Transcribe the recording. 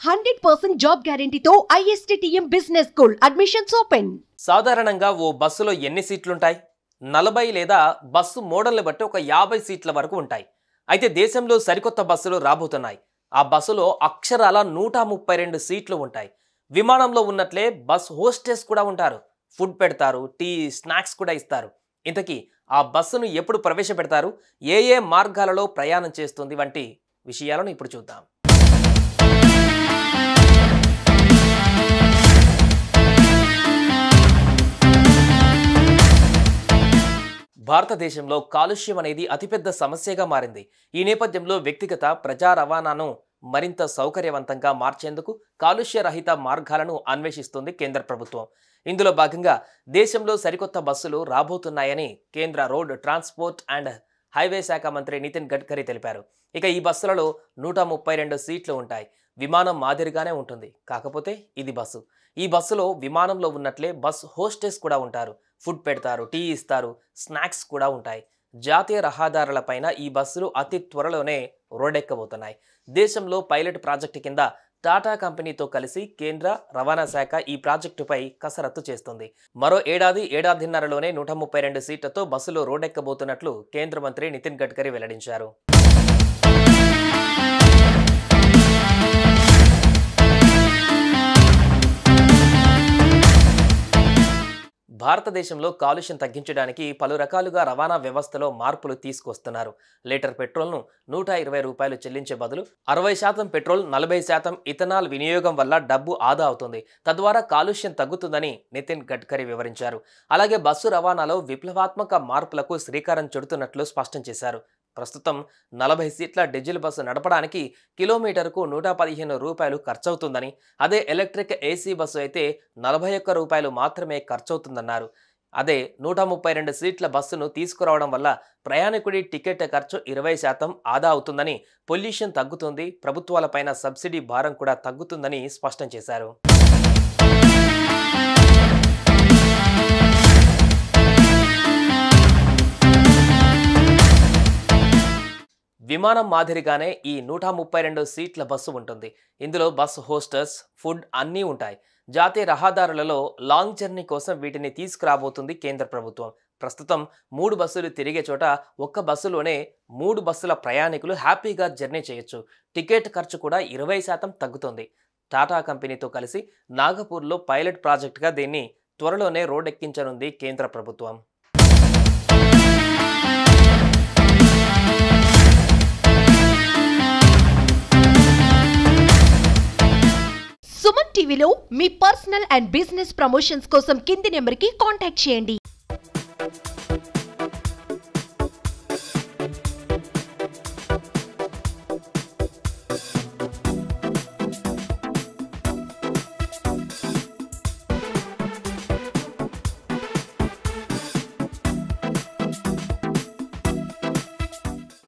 100% job గ్యారెంటీతో ISTTM business school admissions open. సాధారణంగా ఓ బస్సులో ఎన్ని సీట్లుంటాయి? 40 లేదా బస్సు మోడల్ని బట్టి ఒక 50 సీట్ల వరకు ఉంటాయి. అయితే దేశంలో సరికొత్త బస్సులు రాబోతున్నాయి. ఆ బస్సులో అక్షరాల 132 సీట్లు ఉంటాయి. విమానంలో ఉన్నట్లే బస్ హోస్టెస్ కూడా ఉంటారు. ఫుడ్ పెడతారు, టీ, స్నాక్స్ కూడా ఇస్తారు. ఇంతకీ ఆ బస్సును ఎప్పుడు ప్రవేశపెడతారు, ఏ మార్గాలలో ప్రయాణం చేస్తుంది వంటి విషయాలను ఇప్పుడు చూద్దాం. భారతదేశంలో కాలుష్యం అనేది అతిపెద్ద సమస్యగా మారింది. ఈ నేపథ్యంలో వ్యక్తిగత ప్రజా రవాణాను మరింత సౌకర్యవంతంగా మార్చేందుకు కాలుష్య రహిత మార్గాలను అన్వేషిస్తుంది కేంద్ర ప్రభుత్వం. ఇందులో భాగంగా దేశంలో సరికొత్త బస్సులు రాబోతున్నాయని కేంద్ర రోడ్ ట్రాన్స్పోర్ట్ అండ్ హైవే శాఖ మంత్రి నితిన్ గడ్కరీ తెలిపారు. ఇక ఈ బస్సులలో 132 సీట్లు ఉంటాయి. విమానం మాదిరిగానే ఉంటుంది, కాకపోతే ఇది బస్సు. ఈ బస్సులో విమానంలో ఉన్నట్లే బస్ హోస్టెస్ కూడా ఉంటారు. ఫుడ్ పెడతారు, టీ ఇస్తారు, స్నాక్స్ కూడా ఉంటాయి. జాతీయ రహదారులపైన ఈ బస్సులు అతి త్వరలోనే రోడ్డెక్కబోతున్నాయి. దేశంలో పైలట్ ప్రాజెక్టు కింద టాటా కంపెనీతో కలిసి కేంద్ర రవాణా శాఖ ఈ ప్రాజెక్టుపై కసరత్తు చేస్తుంది. మరో ఏడాదిన్నరలోనే 132 సీట్లతో బస్సులు రోడ్డెక్కబోతున్నట్లు కేంద్ర మంత్రి నితిన్ గడ్కరీ వెల్లడించారు. భారతదేశంలో కాలుష్యం తగ్గించడానికి పలు రకాలుగా రవాణా వ్యవస్థలో మార్పులు తీసుకొస్తున్నారు. లీటర్ పెట్రోల్ను 120 రూపాయలు చెల్లించే బదులు 60% పెట్రోల్, 40% ఇథనాల్ వినియోగం వల్ల డబ్బు ఆదా అవుతుంది. తద్వారా కాలుష్యం తగ్గుతుందని నితిన్ గడ్కరీ వివరించారు. అలాగే బస్సు రవాణాలో విప్లవాత్మక మార్పులకు శ్రీకారం చుడుతున్నట్లు స్పష్టం చేశారు. ప్రస్తుతం 40 సీట్ల డీజిల్ బస్సు నడపడానికి కిలోమీటర్కు 115 రూపాయలు ఖర్చవుతుందని, అదే ఎలక్ట్రిక్ AC బస్సు అయితే 41 రూపాయలు మాత్రమే ఖర్చవుతుందన్నారు. అదే 132 సీట్ల బస్సును తీసుకురావడం వల్ల ప్రయాణికుడి టికెట్ ఖర్చు 20% ఆదా అవుతుందని, పొల్యూషన్ తగ్గుతుంది, ప్రభుత్వాలపైన సబ్సిడీ భారం కూడా తగ్గుతుందని స్పష్టం చేశారు. విమానం మాదిరిగానే ఈ 132 సీట్ల బస్సు ఉంటుంది. ఇందులో బస్ హోస్టెస్, ఫుడ్ అన్నీ ఉంటాయి. జాతీయ రహదారులలో లాంగ్ జర్నీ కోసం వీటిని తీసుకురాబోతుంది కేంద్ర ప్రభుత్వం. ప్రస్తుతం 3 బస్సులు తిరిగే చోట ఒక్క బస్సులోనే 3 బస్సుల ప్రయాణికులు హ్యాపీగా జర్నీ చేయొచ్చు. టికెట్ ఖర్చు కూడా 20% తగ్గుతుంది. టాటా కంపెనీతో కలిసి నాగపూర్లో పైలట్ ప్రాజెక్టుగా దీన్ని త్వరలోనే రోడ్డెక్కించనుంది కేంద్ర ప్రభుత్వం. సుమన్ టీవీలో మీ పర్సనల్ అండ్ బిజినెస్ ప్రమోషన్స్ కోసం కింది నెంబర్కి కాంటాక్ట్ చేయండి.